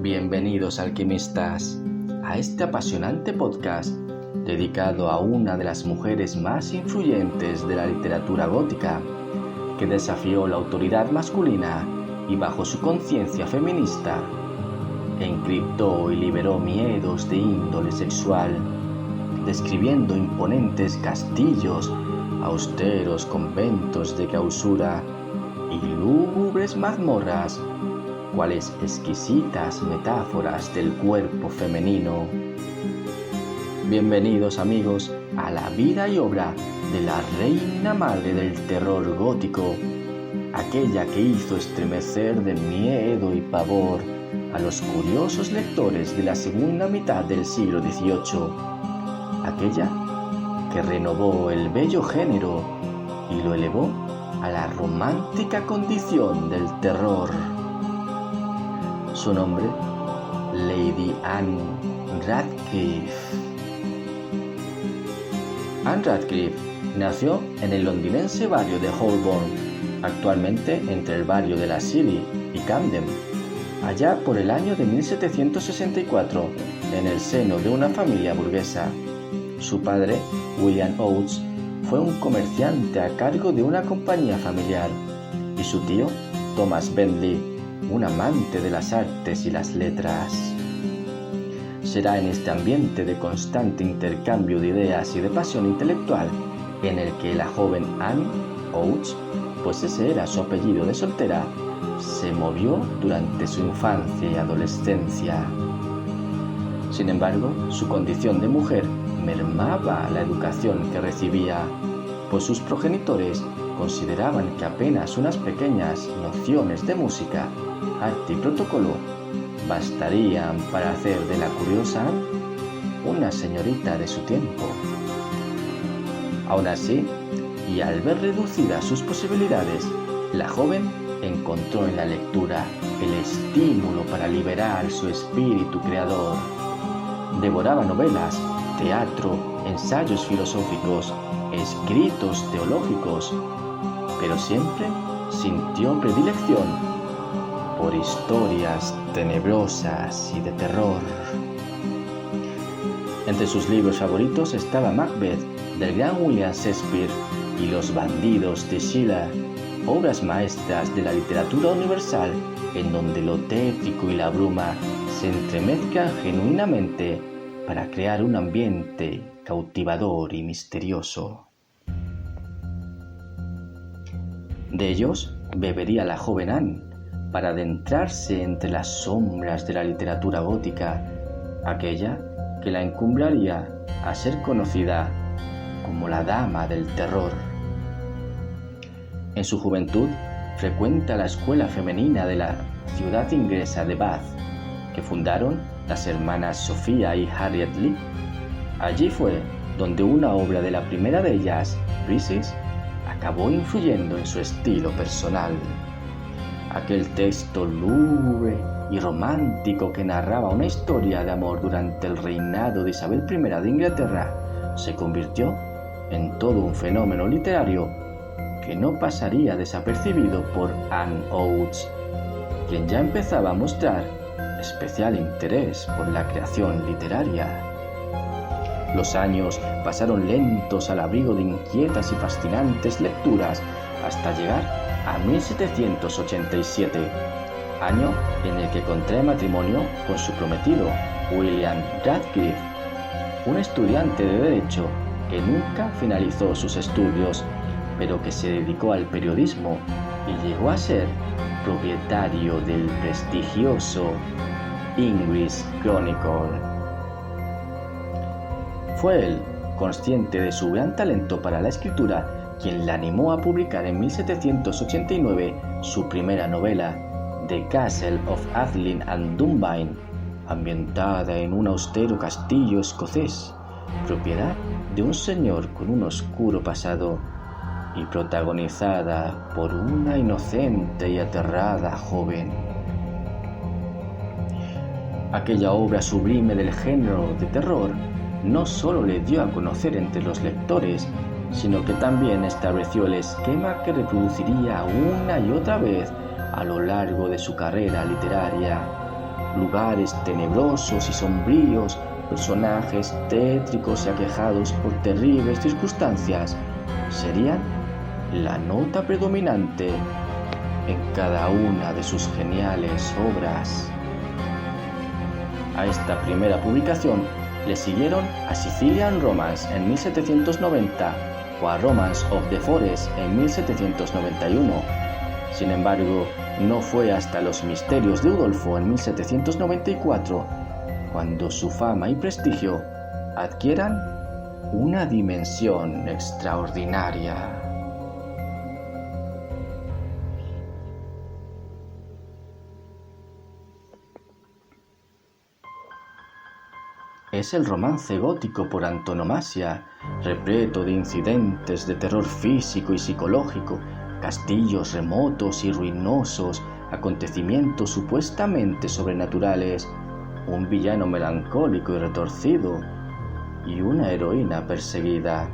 Bienvenidos, alquimistas, a este apasionante podcast dedicado a una de las mujeres más influyentes de la literatura gótica, que desafió la autoridad masculina y bajo su conciencia feminista, encriptó y liberó miedos de índole sexual, describiendo imponentes castillos, austeros conventos de clausura y lúgubres mazmorras, cuales exquisitas metáforas del cuerpo femenino. Bienvenidos, amigos, a la vida y obra de la reina madre del terror gótico, aquella que hizo estremecer de miedo y pavor a los curiosos lectores de la segunda mitad del siglo XVIII, aquella que renovó el bello género y lo elevó a la romántica condición del terror. Su nombre, Lady Anne Radcliffe. Anne Radcliffe nació en el londinense barrio de Holborn, actualmente entre el barrio de la City y Camden, allá por el año de 1764, en el seno de una familia burguesa. Su padre, William Oates, fue un comerciante a cargo de una compañía familiar, y su tío, Thomas Bentley, un amante de las artes y las letras. Será en este ambiente de constante intercambio de ideas y de pasión intelectual en el que la joven Anne Oates, pues ese era su apellido de soltera, se movió durante su infancia y adolescencia. Sin embargo, su condición de mujer mermaba la educación que recibía, pues sus progenitores consideraban que apenas unas pequeñas nociones de música, arte y protocolo bastarían para hacer de la curiosa Anne una señorita de su tiempo. Aún así, y al ver reducidas sus posibilidades, la joven encontró en la lectura el estímulo para liberar su espíritu creador. Devoraba novelas, teatro, ensayos filosóficos, escritos teológicos, pero siempre sintió predilección por historias tenebrosas y de terror. Entre sus libros favoritos estaba Macbeth, del gran William Shakespeare, y Los bandidos de Schiller, obras maestras de la literatura universal en donde lo tétrico y la bruma se entremezclan genuinamente para crear un ambiente cautivador y misterioso. De ellos bebería la joven Anne para adentrarse entre las sombras de la literatura gótica, aquella que la encumbraría a ser conocida como la Dama del Terror. En su juventud frecuenta la escuela femenina de la ciudad inglesa de Bath, que fundaron las hermanas Sophia y Harriet Lee. Allí fue donde una obra de la primera de ellas, Briseis, acabó influyendo en su estilo personal. Aquel texto lúgubre y romántico que narraba una historia de amor durante el reinado de Isabel I de Inglaterra se convirtió en todo un fenómeno literario que no pasaría desapercibido por Anne Oates, quien ya empezaba a mostrar especial interés por la creación literaria. Los años pasaron lentos al abrigo de inquietas y fascinantes lecturas hasta llegar a 1787, año en el que contrae matrimonio con su prometido, William Radcliffe, un estudiante de Derecho que nunca finalizó sus estudios, pero que se dedicó al periodismo y llegó a ser propietario del prestigioso English Chronicle. Fue él, consciente de su gran talento para la escritura, quien la animó a publicar en 1789 su primera novela, The Castle of Atheling and Dunbayne, ambientada en un austero castillo escocés, propiedad de un señor con un oscuro pasado y protagonizada por una inocente y aterrada joven. Aquella obra sublime del género de terror no solo le dio a conocer entre los lectores, sino que también estableció el esquema que reproduciría una y otra vez a lo largo de su carrera literaria, lugares tenebrosos y sombríos, personajes tétricos y aquejados por terribles circunstancias serían la nota predominante en cada una de sus geniales obras. A esta primera publicación le siguieron A Sicilian Romance en 1790 o A Romance of the Forest en 1791. Sin embargo, no fue hasta Los Misterios de Udolfo en 1794 cuando su fama y prestigio adquieran una dimensión extraordinaria. Es el romance gótico por antonomasia, repleto de incidentes de terror físico y psicológico, castillos remotos y ruinosos, acontecimientos supuestamente sobrenaturales, un villano melancólico y retorcido, y una heroína perseguida.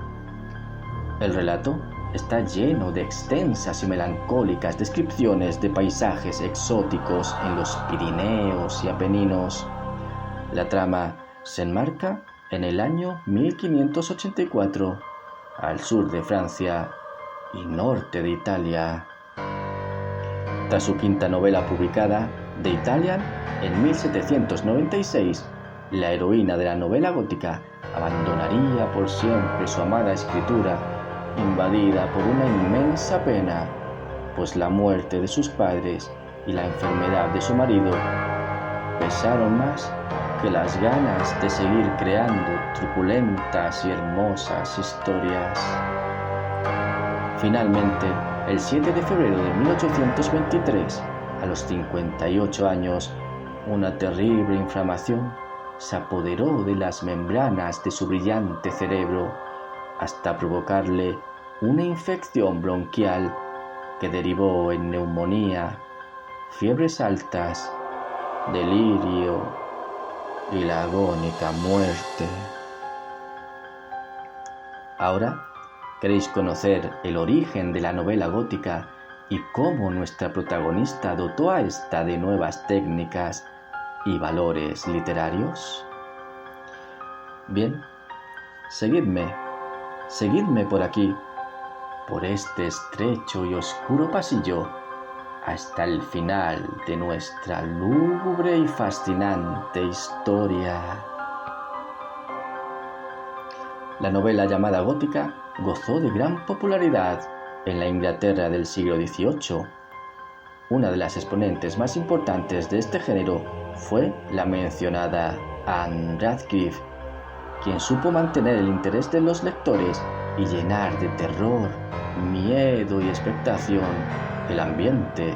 El relato está lleno de extensas y melancólicas descripciones de paisajes exóticos en los Pirineos y Apeninos. La trama se enmarca en el año 1584, al sur de Francia y norte de Italia. Tras su quinta novela publicada, The Italian, en 1796, la heroína de la novela gótica abandonaría por siempre su amada escritura, invadida por una inmensa pena, pues la muerte de sus padres y la enfermedad de su marido pesaron más que las ganas de seguir creando truculentas y hermosas historias. Finalmente, el 7 de febrero de 1823, a los 58 años, una terrible inflamación se apoderó de las membranas de su brillante cerebro hasta provocarle una infección bronquial que derivó en neumonía, fiebres altas, delirio y la agónica muerte. Ahora, ¿queréis conocer el origen de la novela gótica y cómo nuestra protagonista dotó a esta de nuevas técnicas y valores literarios? Bien, seguidme por aquí, por este estrecho y oscuro pasillo, hasta el final de nuestra lúgubre y fascinante historia. La novela llamada gótica gozó de gran popularidad en la Inglaterra del siglo XVIII. Una de las exponentes más importantes de este género fue la mencionada Anne Radcliffe, quien supo mantener el interés de los lectores y llenar de terror, miedo y expectación el ambiente,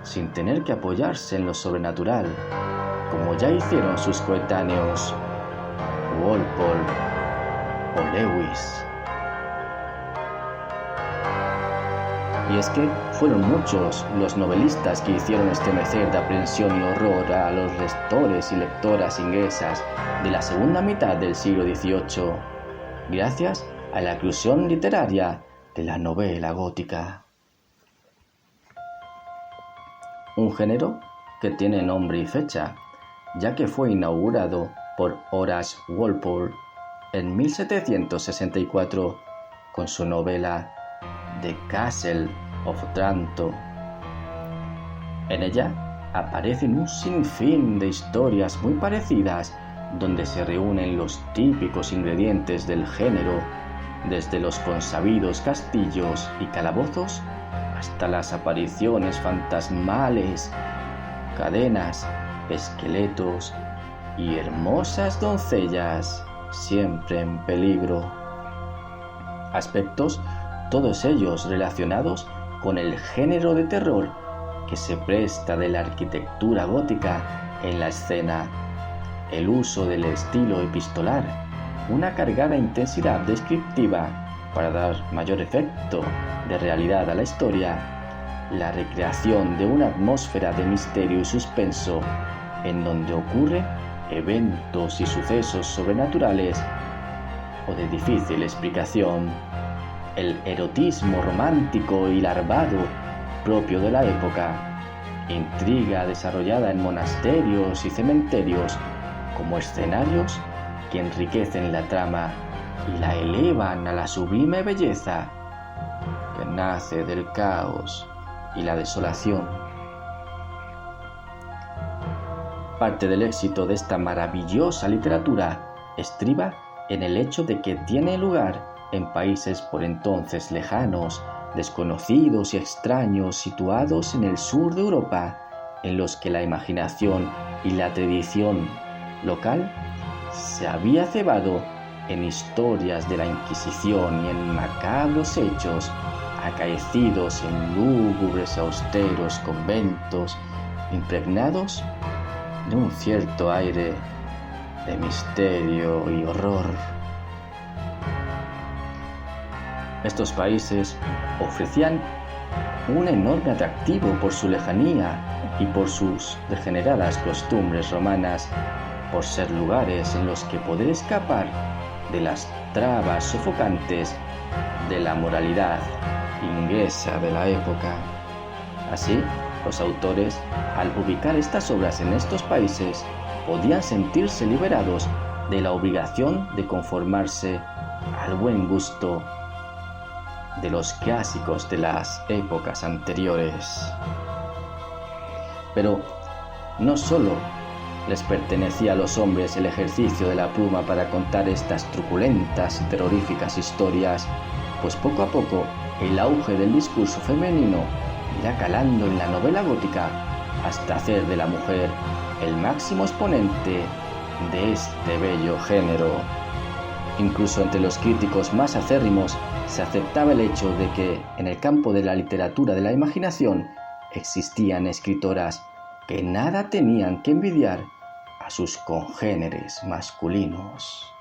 sin tener que apoyarse en lo sobrenatural, como ya hicieron sus coetáneos Walpole o Lewis. Y es que fueron muchos los novelistas que hicieron estremecer de aprensión y horror a los lectores y lectoras inglesas de la segunda mitad del siglo XVIII, gracias a la eclosión literaria de la novela gótica. Un género que tiene nombre y fecha, ya que fue inaugurado por Horace Walpole en 1764 con su novela The Castle of Otranto. En ella aparecen un sinfín de historias muy parecidas donde se reúnen los típicos ingredientes del género, desde los consabidos castillos y calabozos hasta las apariciones fantasmales, cadenas, esqueletos y hermosas doncellas siempre en peligro. Aspectos todos ellos relacionados con el género de terror que se presta de la arquitectura gótica en la escena, el uso del estilo epistolar, una cargada intensidad descriptiva para dar mayor efecto de realidad a la historia, la recreación de una atmósfera de misterio y suspenso en donde ocurren eventos y sucesos sobrenaturales o de difícil explicación, el erotismo romántico y larvado propio de la época intriga desarrollada en monasterios y cementerios como escenarios que enriquecen la trama y la elevan a la sublime belleza que nace del caos y la desolación. Parte del éxito de esta maravillosa literatura estriba en el hecho de que tiene lugar en países por entonces lejanos, desconocidos y extraños situados en el sur de Europa, en los que la imaginación y la tradición local se había cebado en historias de la Inquisición y en macabros hechos acaecidos en lúgubres y austeros conventos impregnados de un cierto aire de misterio y horror. Estos países ofrecían un enorme atractivo por su lejanía y por sus degeneradas costumbres romanas, por ser lugares en los que poder escapar de las trabas sofocantes de la moralidad inglesa de la época. Así, los autores, al ubicar estas obras en estos países, podían sentirse liberados de la obligación de conformarse al buen gusto de los clásicos de las épocas anteriores. Pero no solo les pertenecía a los hombres el ejercicio de la pluma para contar estas truculentas y terroríficas historias, pues poco a poco el auge del discurso femenino irá calando en la novela gótica hasta hacer de la mujer el máximo exponente de este bello género. Incluso entre los críticos más acérrimos se aceptaba el hecho de que en el campo de la literatura de la imaginación existían escritoras que nada tenían que envidiar a sus congéneres masculinos.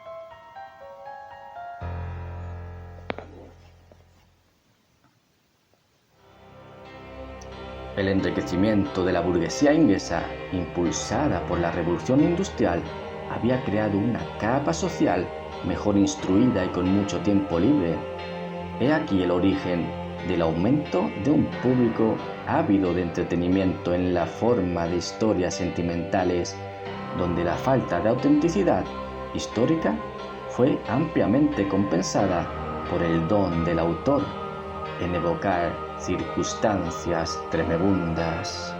El enriquecimiento de la burguesía inglesa, impulsada por la revolución industrial, había creado una capa social mejor instruida y con mucho tiempo libre. He aquí el origen del aumento de un público ávido de entretenimiento en la forma de historias sentimentales, donde la falta de autenticidad histórica fue ampliamente compensada por el don del autor en evocar circunstancias tremebundas.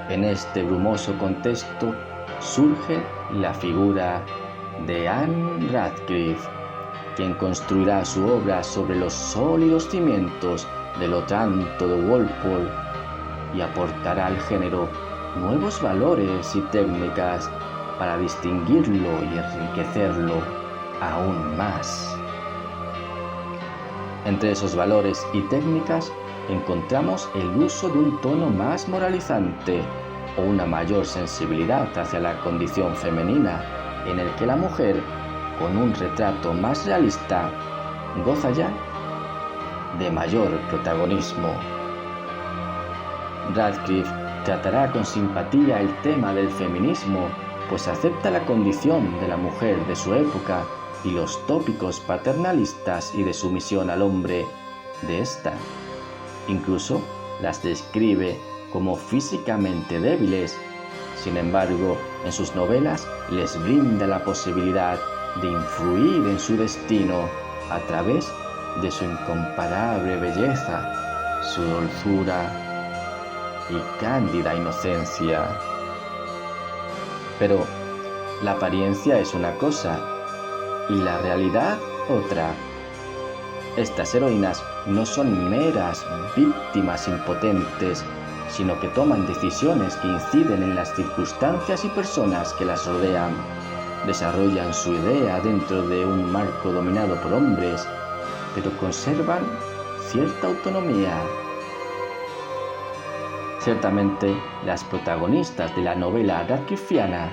En este brumoso contexto surge la figura de Anne Radcliffe, quien construirá su obra sobre los sólidos cimientos del Otranto de Walpole y aportará al género nuevos valores y técnicas para distinguirlo y enriquecerlo aún más. Entre esos valores y técnicas encontramos el uso de un tono más moralizante o una mayor sensibilidad hacia la condición femenina, en el que la mujer, con un retrato más realista, goza ya de mayor protagonismo. Radcliffe tratará con simpatía el tema del feminismo, pues acepta la condición de la mujer de su época y los tópicos paternalistas y de sumisión al hombre de ésta. Incluso las describe como físicamente débiles. Sin embargo, en sus novelas les brinda la posibilidad de influir en su destino a través de su incomparable belleza, su dulzura y cándida inocencia. Pero la apariencia es una cosa y la realidad otra. Estas heroínas no son meras víctimas impotentes, sino que toman decisiones que inciden en las circunstancias y personas que las rodean. Desarrollan su idea dentro de un marco dominado por hombres, pero conservan cierta autonomía. Ciertamente, las protagonistas de la novela radcliffiana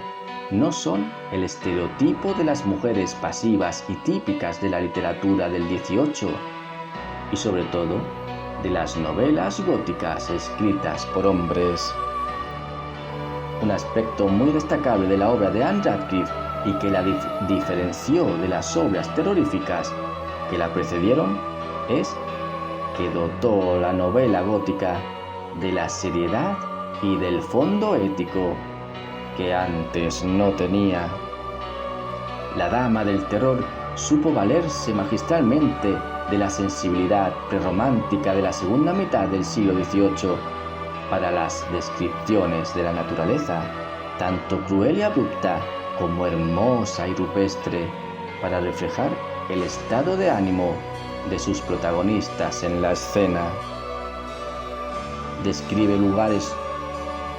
no son el estereotipo de las mujeres pasivas y típicas de la literatura del XVIII, y sobre todo de las novelas góticas escritas por hombres. Un aspecto muy destacable de la obra de Anne Radcliffe y que la diferenció de las obras terroríficas que la precedieron es que dotó la novela gótica de la seriedad y del fondo ético que antes no tenía. La dama del terror supo valerse magistralmente de la sensibilidad prerromántica de la segunda mitad del siglo XVIII para las descripciones de la naturaleza, tanto cruel y abrupta como hermosa y rupestre, para reflejar el estado de ánimo de sus protagonistas en la escena. Describe lugares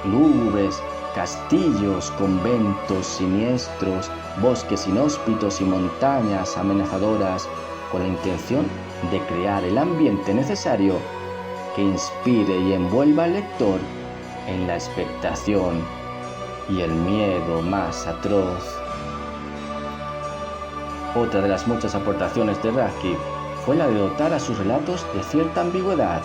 lúgubres, castillos, conventos siniestros, bosques inhóspitos y montañas amenazadoras, con la intención de crear el ambiente necesario que inspire y envuelva al lector en la expectación y el miedo más atroz. Otra de las muchas aportaciones de Radcliffe fue la de dotar a sus relatos de cierta ambigüedad.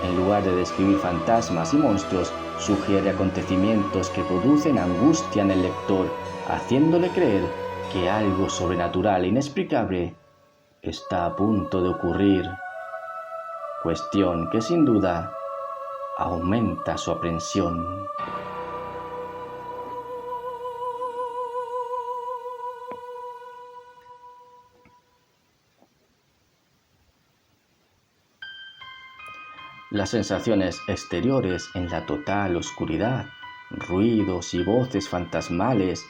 En lugar de describir fantasmas y monstruos, sugiere acontecimientos que producen angustia en el lector, haciéndole creer que algo sobrenatural e inexplicable está a punto de ocurrir, cuestión que sin duda aumenta su aprensión. Las sensaciones exteriores en la total oscuridad, ruidos y voces fantasmales,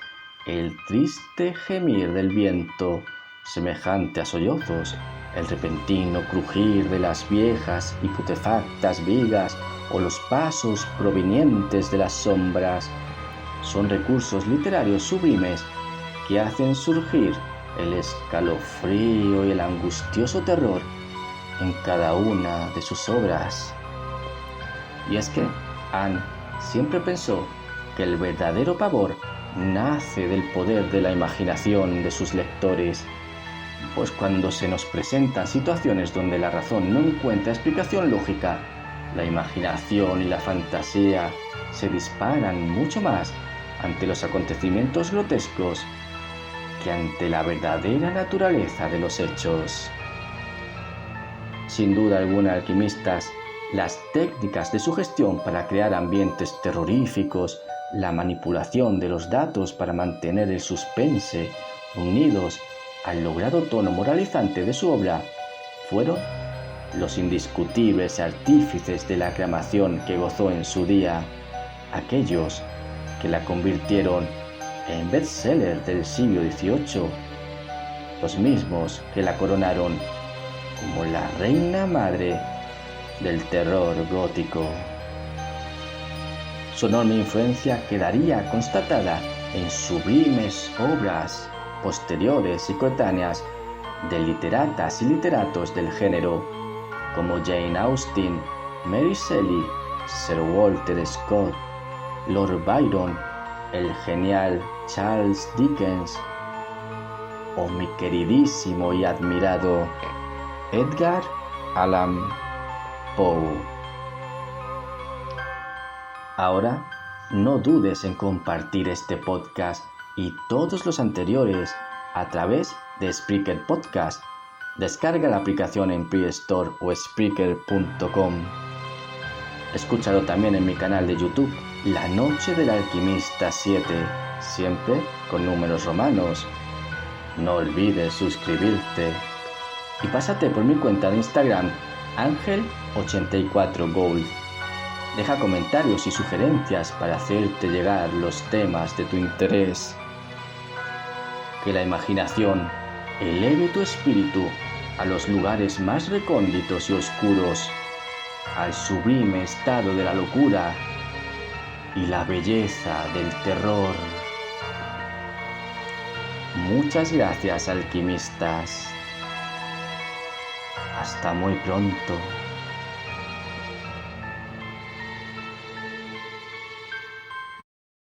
el triste gemir del viento, semejante a sollozos, el repentino crujir de las viejas y putefactas vigas o los pasos provenientes de las sombras, son recursos literarios sublimes que hacen surgir el escalofrío y el angustioso terror en cada una de sus obras. Y es que Anne siempre pensó que el verdadero pavor nace del poder de la imaginación de sus lectores, pues cuando se nos presentan situaciones donde la razón no encuentra explicación lógica, la imaginación y la fantasía se disparan mucho más ante los acontecimientos grotescos que ante la verdadera naturaleza de los hechos. Sin duda alguna, alquimistas, las técnicas de sugestión para crear ambientes terroríficos, la manipulación de los datos para mantener el suspense, unidos al logrado tono moralizante de su obra, fueron los indiscutibles artífices de la aclamación que gozó en su día, aquellos que la convirtieron en bestseller del siglo XVIII, los mismos que la coronaron como la reina madre del terror gótico. Su enorme influencia quedaría constatada en sublimes obras posteriores y coetáneas de literatas y literatos del género, como Jane Austen, Mary Shelley, Sir Walter Scott, Lord Byron, el genial Charles Dickens, o mi queridísimo y admirado Edgar Allan Poe. Ahora, no dudes en compartir este podcast y todos los anteriores a través de Spreaker Podcast. Descarga la aplicación en Play Store o Spreaker.com. Escúchalo también en mi canal de YouTube, La Noche del Alquimista 7, siempre con números romanos. No olvides suscribirte. Y pásate por mi cuenta de Instagram, Angel84Gold. Deja comentarios y sugerencias para hacerte llegar los temas de tu interés. Que la imaginación eleve tu espíritu a los lugares más recónditos y oscuros, al sublime estado de la locura y la belleza del terror. Muchas gracias, alquimistas. Hasta muy pronto.